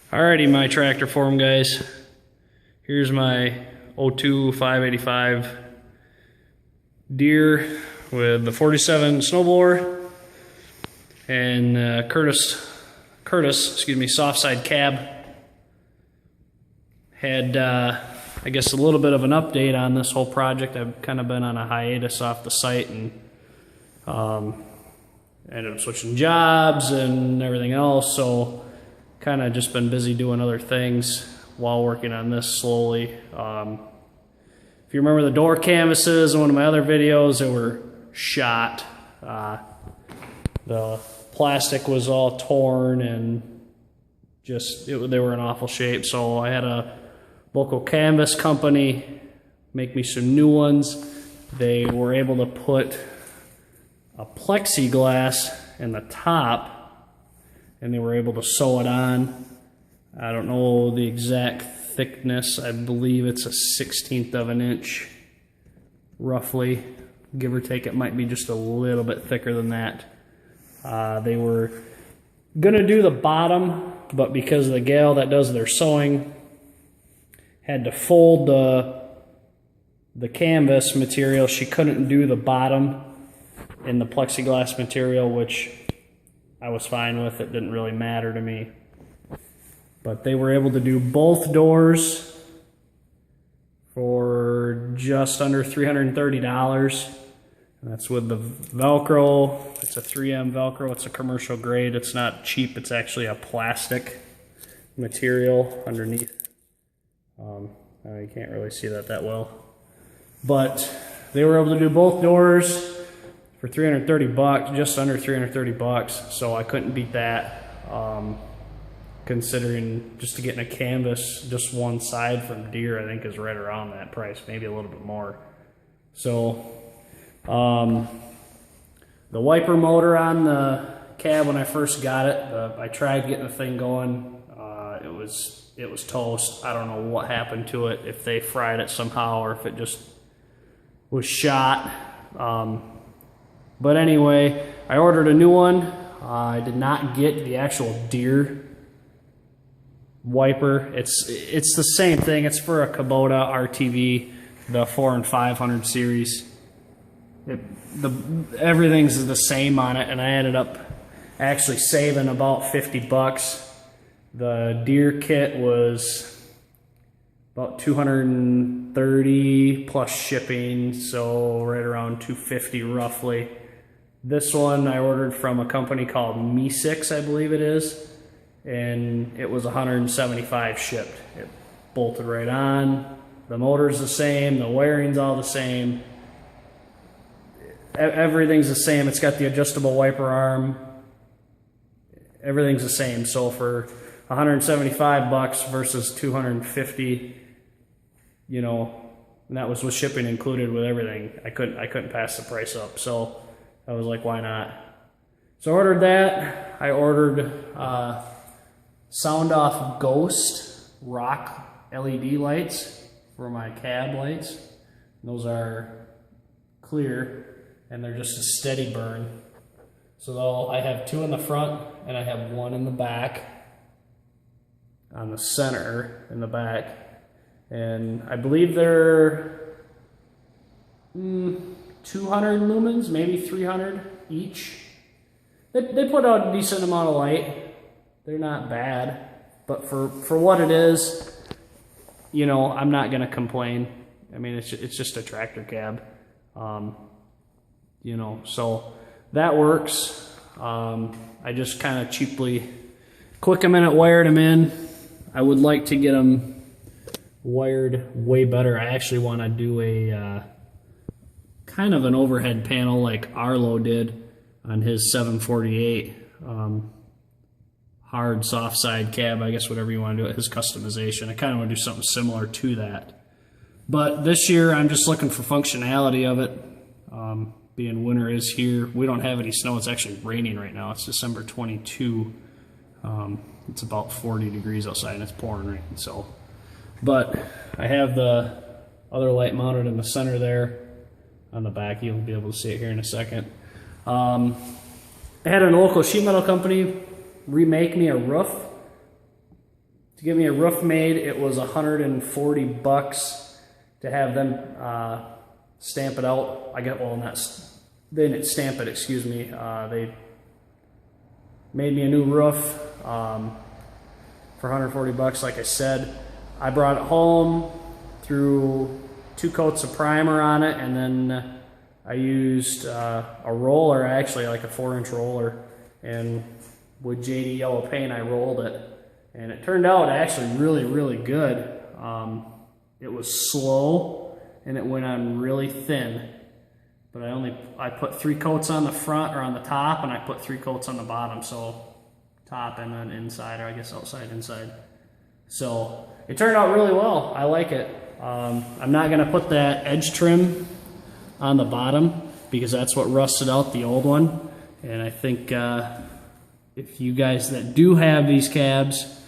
Alrighty, my tractor form, guys. Here's my 02 585 Deere with the 47 snowblower and Curtis, soft side cab. Had, I guess, a little bit of an update on this whole project. I've kind of been on a hiatus off the site and ended up switching jobs and everything else, so kind of just been busy doing other things while working on this slowly. If you remember the door canvases in one of my other videos, they were shot. The plastic was all torn and they were in awful shape, so I had a local canvas company make me some new ones. They were able to put a plexiglass in the top and they were able to sew it on. I don't know the exact thickness. I believe it's a 1/16 of an inch, roughly, give or take. It might be just a little bit thicker than that. They were gonna do the bottom, but because the gal that does their sewing had to fold the canvas material, she couldn't do the bottom in the plexiglass material, which I was fine with. It didn't really matter to me. But they were able to do both doors for just under $330. And that's with the Velcro. It's a 3M Velcro. It's a commercial grade. It's not cheap. It's actually a plastic material underneath. You can't really see that well. But they were able to do both doors for 330 bucks, just under 330 bucks. So I couldn't beat that. Considering just to get in a canvas, just one side from Deere, I think is right around that price, maybe a little bit more. So, the wiper motor on the cab, when I first got it, I tried getting the thing going. It was toast. I don't know what happened to it, if they fried it somehow or if it just was shot. But anyway, I ordered a new one. I did not get the actual Deere wiper. It's the same thing. It's for a Kubota RTV, the 4 and 500 series. Everything's the same on it, and I ended up actually saving about 50 bucks. The Deere kit was about 230 plus shipping, so right around 250 roughly. This one I ordered from a company called Me6, I believe it is, and it was 175 shipped. It bolted right on. The motor's the same, the wiring's all the same. Everything's the same. It's got the adjustable wiper arm. Everything's the same. So for 175 bucks versus 250, you know, and that was with shipping included with everything. I couldn't pass the price up. So I was like, why not? So I ordered that. I ordered Sound Off Ghost Rock LED lights for my cab lights. Those are clear and they're just a steady burn. So I have two in the front and I have one in the back, on the center in the back. And I believe they're 200 lumens, maybe 300 each. They put out a decent amount of light. They're not bad, but for what it is, you know, I'm not gonna complain. I mean, it's just a tractor cab, you know, so that works. I just kind of cheaply, quick a minute wired them in. I would like to get them wired way better. I actually want to do a kind of an overhead panel like Arlo did on his 748 hard soft side cab, I guess, whatever you want to do it, his customization. I kind of want to do something similar to that. But this year I'm just looking for functionality of it. Being winter is here. We don't have any snow. It's actually raining right now. It's December 22. It's about 40 degrees outside and it's pouring rain. So, but I have the other light mounted in the center there. On the back, you'll be able to see it here in a second. I had a local sheet metal company remake me a roof to get me a roof made, it was $140 to have them stamp it out. I got, well, they didn't stamp it, excuse me. They made me a new roof for $140, like I said. I brought it home, threw 2 coats of primer on it, and then I used a roller, actually like a 4-inch roller, and with JD yellow paint I rolled it, and it turned out actually really, really good. It was slow and it went on really thin, but I put 3 coats on the front, or on the top, and I put 3 coats on the bottom, so top and then inside, or I guess outside, inside. So it turned out really well. I like it. I'm not gonna put that edge trim on the bottom because that's what rusted out the old one, and I think if you guys that do have these cabs,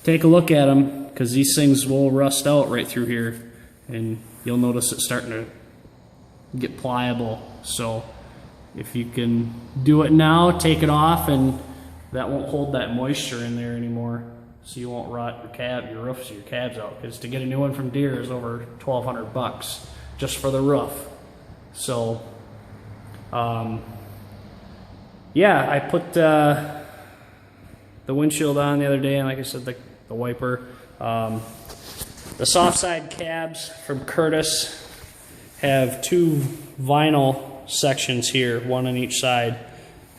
take a look at them, because these things will rust out right through here, and you'll notice it starting to get pliable. So if you can do it now, take it off, and that won't hold that moisture in there anymore, so you won't rot your roofs or your cabs out, because to get a new one from Deere is over $1,200 just for the roof. So yeah, I put the windshield on the other day, and like I said, the wiper. The soft side cabs from Curtis have 2 vinyl sections here, 1 on each side,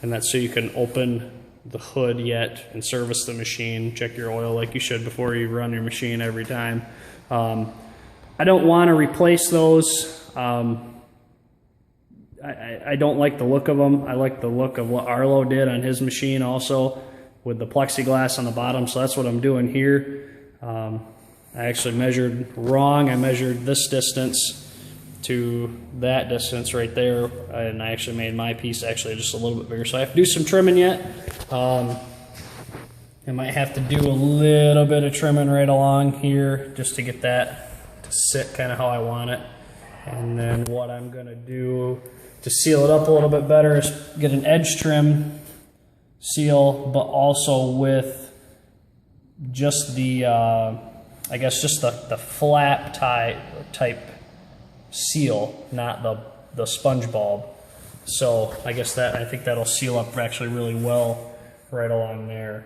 and that's so you can open the hood yet and service the machine, check your oil like you should before you run your machine every time. I don't want to replace those. I don't like the look of them. I like the look of what Arlo did on his machine also, with the plexiglass on the bottom, so that's what I'm doing here. I actually measured wrong. I measured this distance to that distance right there, and I actually made my piece actually just a little bit bigger, so I have to do some trimming yet. I might have to do a little bit of trimming right along here just to get that to sit kind of how I want it. And then what I'm going to do to seal it up a little bit better is get an edge trim seal, but also with just the I guess just the flap type seal, not the sponge bulb. So I think that'll seal up actually really well right along there.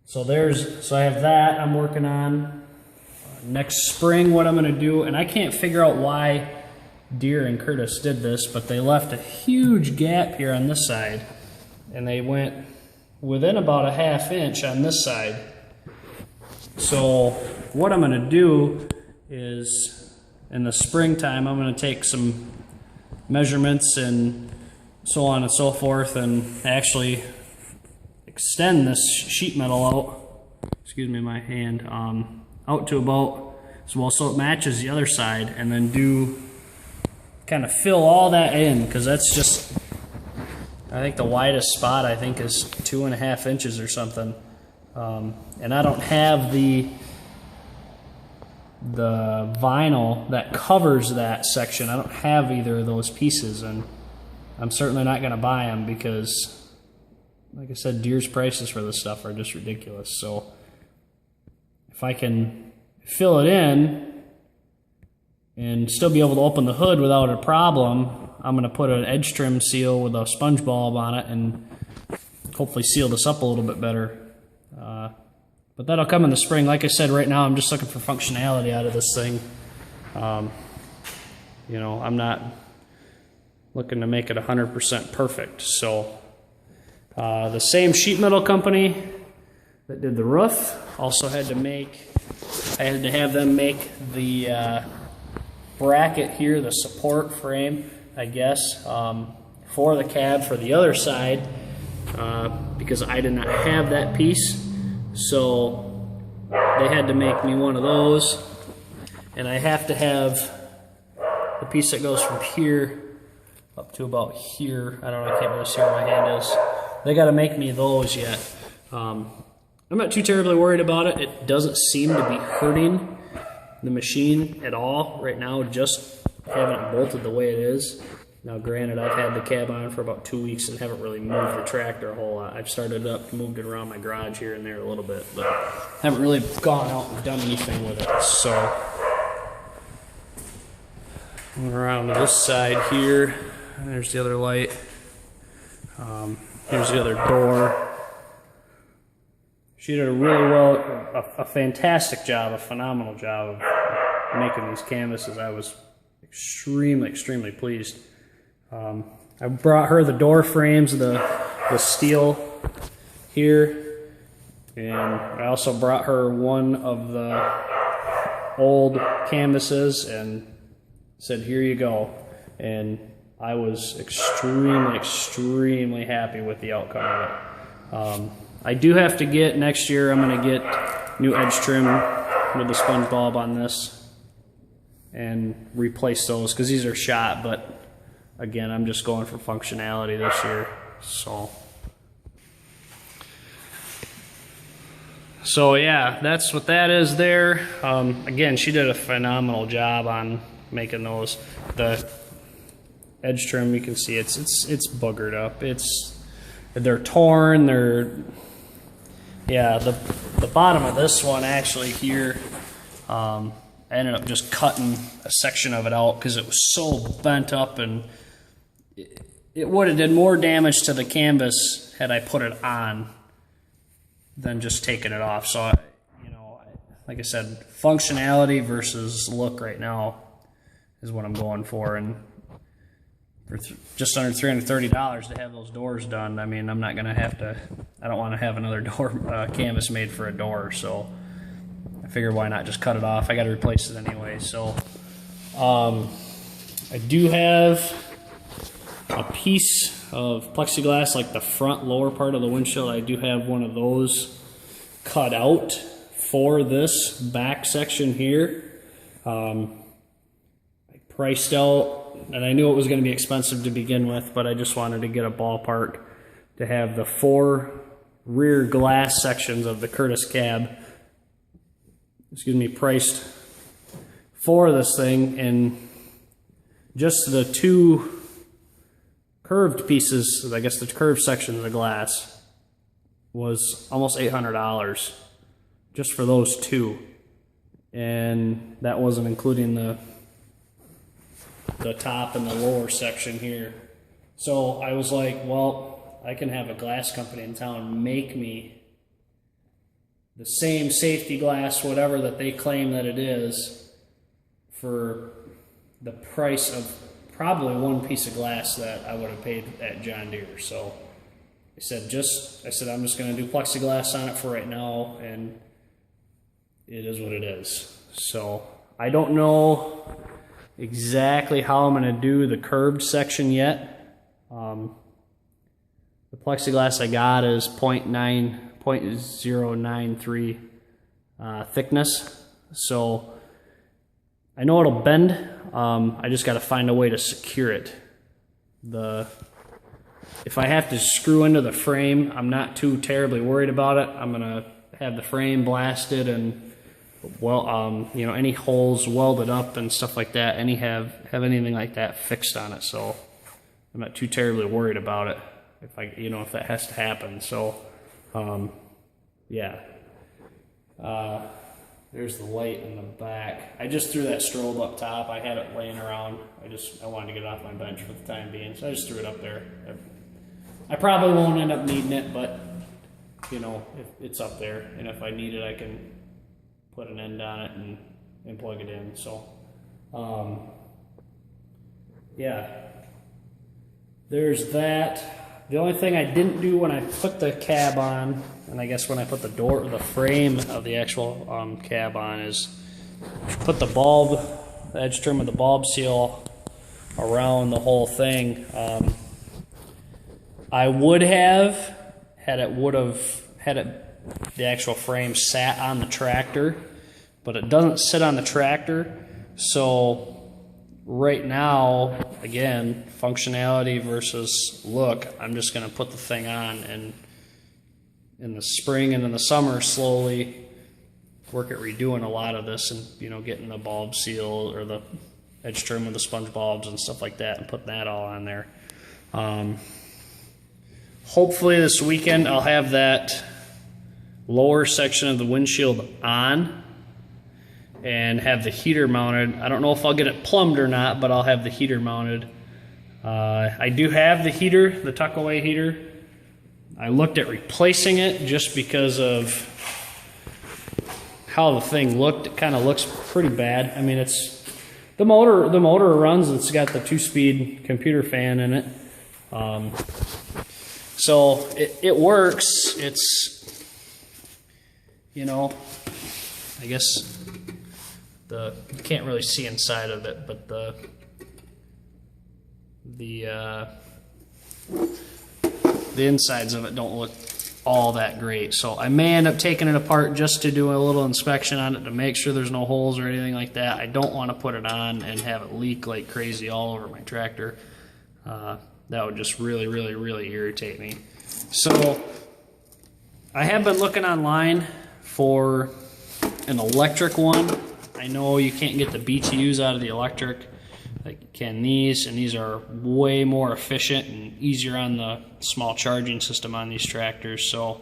So I have that I'm working on. Next spring, what I'm going to do, and I can't figure out why Deere and Curtis did this, but they left a huge gap here on this side, and they went within about a 1/2 inch on this side. So what I'm going to do is, in the springtime, I'm going to take some measurements and so on and so forth, and actually extend this sheet metal out, excuse me, my hand, out to about, so it matches the other side, and then do kind of fill all that in, because that's just, I think the widest spot I think is 2.5 inches or something. And I don't have the vinyl that covers that section. I don't have either of those pieces, and I'm certainly not going to buy them because, like I said, Deere's prices for this stuff are just ridiculous. So if I can fill it in and still be able to open the hood without a problem, I'm going to put an edge trim seal with a sponge bulb on it and hopefully seal this up a little bit better. But that'll come in the spring. Like I said, right now I'm just looking for functionality out of this thing. You know, I'm not looking to make it 100% perfect. So the same sheet metal company that did the roof also had to have them make the bracket here, the support frame, I guess, for the cab for the other side, because I did not have that piece. So they had to make me one of those, and I have to have the piece that goes from here up to about here. I don't know, I can't really see where my hand is. They got to make me those yet. I'm not too terribly worried about it. It doesn't seem to be hurting the machine at all right now, just having it bolted the way it is. Now granted, I've had the cab on for about 2 weeks and haven't really moved the tractor a whole lot. I've started it up, moved it around my garage here and there a little bit, but haven't really gone out and done anything with it. So, going around to this side here, and there's the other light. Here's the other door. She did a fantastic job, a phenomenal job of making these canvases. I was extremely pleased. I brought her the door frames, the steel here, and I also brought her one of the old canvases and said, here you go. And I was extremely happy with the outcome of it. I do have to get, next year I'm going to get new edge trim with the sponge bulb on this and replace those because these are shot, but again, I'm just going for functionality this year. So yeah, that's what that is there. Again, she did a phenomenal job on making those. The edge trim, you can see it's boogered up. They're torn. The bottom of this one actually here, I ended up just cutting a section of it out because it was so bent up, and it would have did more damage to the canvas had I put it on than just taking it off. So, like I said, functionality versus look right now is what I'm going for, and for just under $330 to have those doors done, I mean, I'm not going to have to, I don't want to have another door canvas made for a door, so I figured why not just cut it off. I got to replace it anyway. So I do have a piece of plexiglass, like the front lower part of the windshield. I do have one of those cut out for this back section here. I priced out, and I knew it was going to be expensive to begin with, but I just wanted to get a ballpark to have the 4 rear glass sections of the Curtis cab, priced for this thing, and just the 2 curved pieces, I guess the curved section of the glass, was almost $800 just for those 2, and that wasn't including the top and the lower section here. So I was like, well, I can have a glass company in town make me the same safety glass, whatever that they claim that it is, for the price of probably one piece of glass that I would have paid at John Deere. So I said I'm just going to do plexiglass on it for right now, and it is what it is. So I don't know exactly how I'm going to do the curved section yet. The plexiglass I got is 0.093 thickness, so I know it'll bend. I just got to find a way to secure it. If I have to screw into the frame, I'm not too terribly worried about it. I'm going to have the frame blasted and any holes welded up and stuff like that, have anything like that fixed on it. So I'm not too terribly worried about it if that has to happen. So there's the light in the back. I just threw that strobe up top. I had it laying around. I wanted to get it off my bench for the time being, so I just threw it up there. I probably won't end up needing it, but it's up there, and if I need it, I can put an end on it and plug it in. So there's that. The only thing I didn't do when I put the cab on, and I guess when I put the frame of the actual cab on, is put the edge trim of the bulb seal around the whole thing. I would have, had the actual frame sat on the tractor, but it doesn't sit on the tractor. So right now, again, functionality versus look, I'm just going to put the thing on, and in the spring and in the summer slowly work at redoing a lot of this, and getting the bulb seal or the edge trim with the sponge bulbs and stuff like that, and putting that all on there. Hopefully this weekend I'll have that lower section of the windshield on and have the heater mounted. I don't know if I'll get it plumbed or not, but I'll have the heater mounted. I do have the heater, the tuck-away heater. I looked at replacing it just because of how the thing looked. It kind of looks pretty bad. I mean, it's the motor runs. It's got the 2-speed computer fan in it, so it works. It's, you know, I guess you can't really see inside of it, but the insides of it don't look all that great. So I may end up taking it apart just to do a little inspection on it to make sure there's no holes or anything like that. I don't want to put it on and have it leak like crazy all over my tractor. That would just really, really, really irritate me. So I have been looking online for an electric one. I know you can't get the BTUs out of the electric like you can these, and these are way more efficient and easier on the small charging system on these tractors. So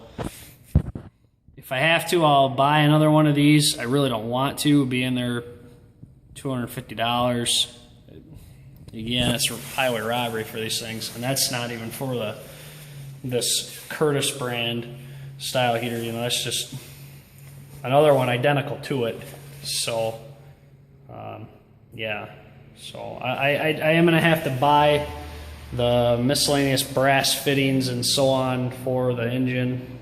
if I have to, I'll buy another one of these. I really don't want to, being they're $250. Again, it's highway robbery for these things, and that's not even for this Curtis brand style heater. You know, that's just another one identical to it. So yeah. So I am going to have to buy the miscellaneous brass fittings and so on for the engine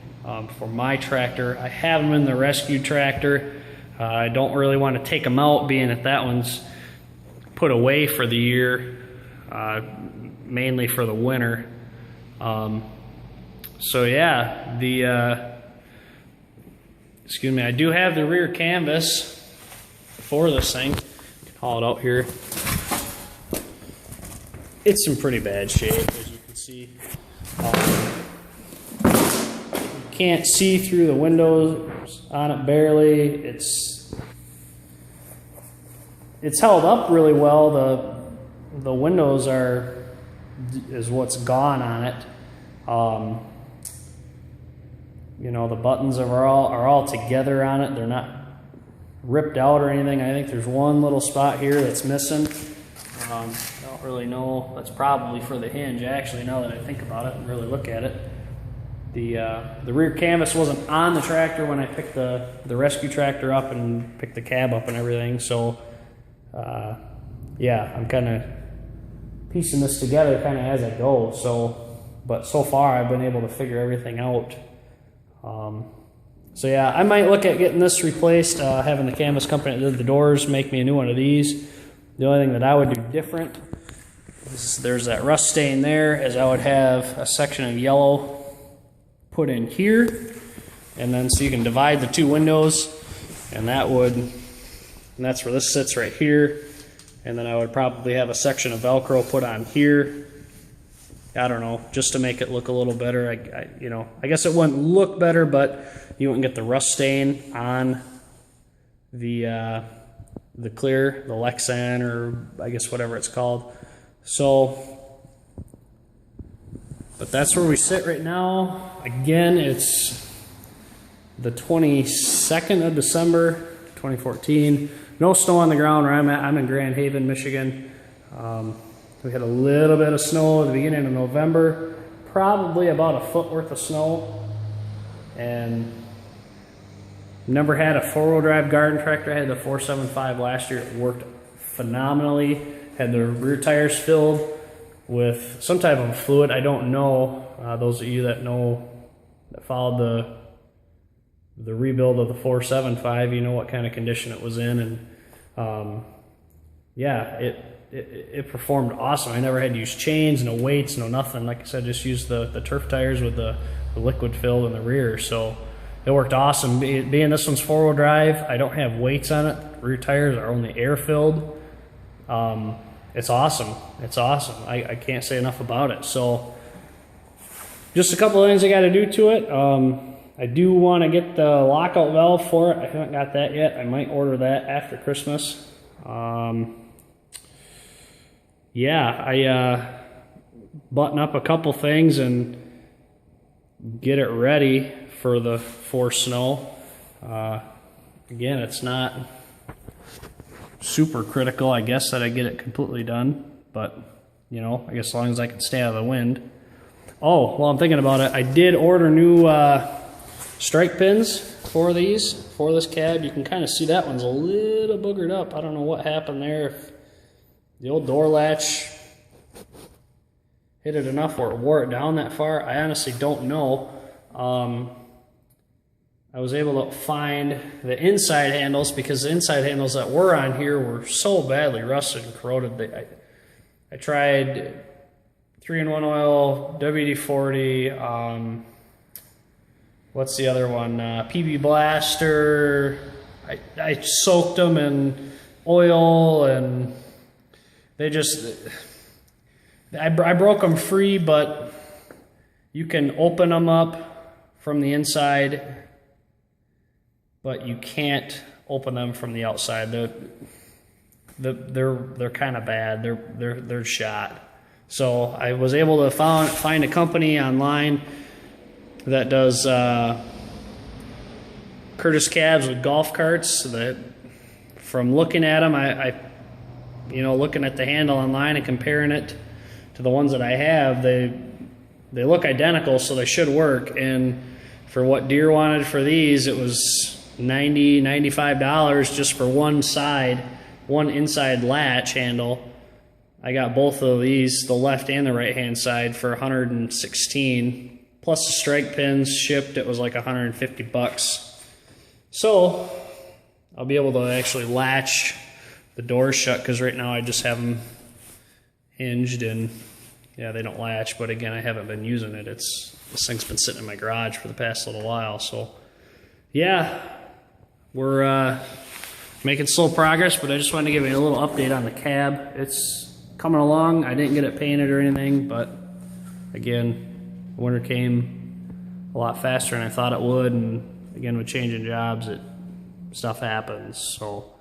for my tractor. I have them in the rescue tractor. I don't really want to take them out, being that one's put away for the year, mainly for the winter. So yeah, excuse me, I do have the rear canvas for this thing. Haul it out here. It's in pretty bad shape, as you can see. You can't see through the windows on it barely. It's held up really well. The windows is what's gone on it. You know, the buttons are all together on it. They're not ripped out or anything. I think there's one little spot here that's missing. I don't really know. That's probably for the hinge, actually, now that I think about it and really look at it. The rear canvas wasn't on the tractor when I picked the rescue tractor up and picked the cab up and everything. So yeah, I'm kind of piecing this together kind of as I go. So, but so far I've been able to figure everything out. So yeah, I might look at getting this replaced, having the canvas company that did the doors make me a new one of these. The only thing that I would do different is there's that rust stain there, as I would have a section of yellow put in here, and then so you can divide the two windows, and that's where this sits right here, and then I would probably have a section of Velcro put on here. I don't know, just to make it look a little better. You know, I guess it wouldn't look better, but you wouldn't get the rust stain on the clear, the Lexan, or I guess whatever it's called. So, but that's where we sit right now. Again, it's the 22nd of December, 2014. No snow on the ground where I'm at. I'm in Grand Haven, Michigan. We had a little bit of snow at the beginning of November, probably about a foot worth of snow, and never had a 4-wheel drive garden tractor. I had the 475 last year. It worked phenomenally. Had the rear tires filled with some type of fluid. I don't know. Those of you that know, that followed the rebuild of the 475, you know what kind of condition it was in, and yeah, it performed awesome. I never had to use chains, no weights, no nothing. Like I said, just used the turf tires with the liquid filled in the rear. So it worked awesome. Being this one's 4-wheel drive, I don't have weights on it. Rear tires are only air filled. It's awesome. It's awesome. I can't say enough about it. So just a couple of things I got to do to it. I do want to get the lockout valve for it. I haven't got that yet. I might order that after Christmas. yeah, I button up a couple things and get it ready for snow. Again, it's not super critical, I guess, that I get it completely done, but you know, I guess as long as I can stay out of the wind. Oh, while I'm thinking about it, I did order new strike pins for this cab. You can kind of see that one's a little boogered up. I don't know what happened there. If the old door latch hit it enough where it wore it down that far, I honestly don't know. I was able to find the inside handles, because the inside handles that were on here were so badly rusted and corroded. I tried 3-in-1 oil, WD-40, what's the other one? PB Blaster. I soaked them in oil, and they just, I broke them free, but you can open them up from the inside, but you can't open them from the outside. They're kind of bad. They're shot. So I was able to find a company online that does Curtis cabs with golf carts. That from looking at them, I looking at the handle online and comparing it to the ones that I have, they look identical, so they should work. And for what Deere wanted for these, it was $95 just for one inside latch handle. I got both of these, the left and the right hand side, for $116, plus the strike pins shipped. It was like $150. So I'll be able to actually latch the doors shut, because right now I just have them hinged, and yeah, they don't latch. But again, I haven't been using it. This thing's been sitting in my garage for the past little while. So yeah, we're making slow progress, but I just wanted to give you a little update on the cab. It's coming along. I didn't get it painted or anything, but again, winter came a lot faster than I thought it would, and again, with changing jobs, stuff happens. So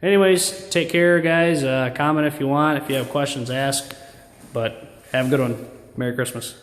anyways, take care, guys. Comment if you want. If you have questions, ask. But have a good one. Merry Christmas.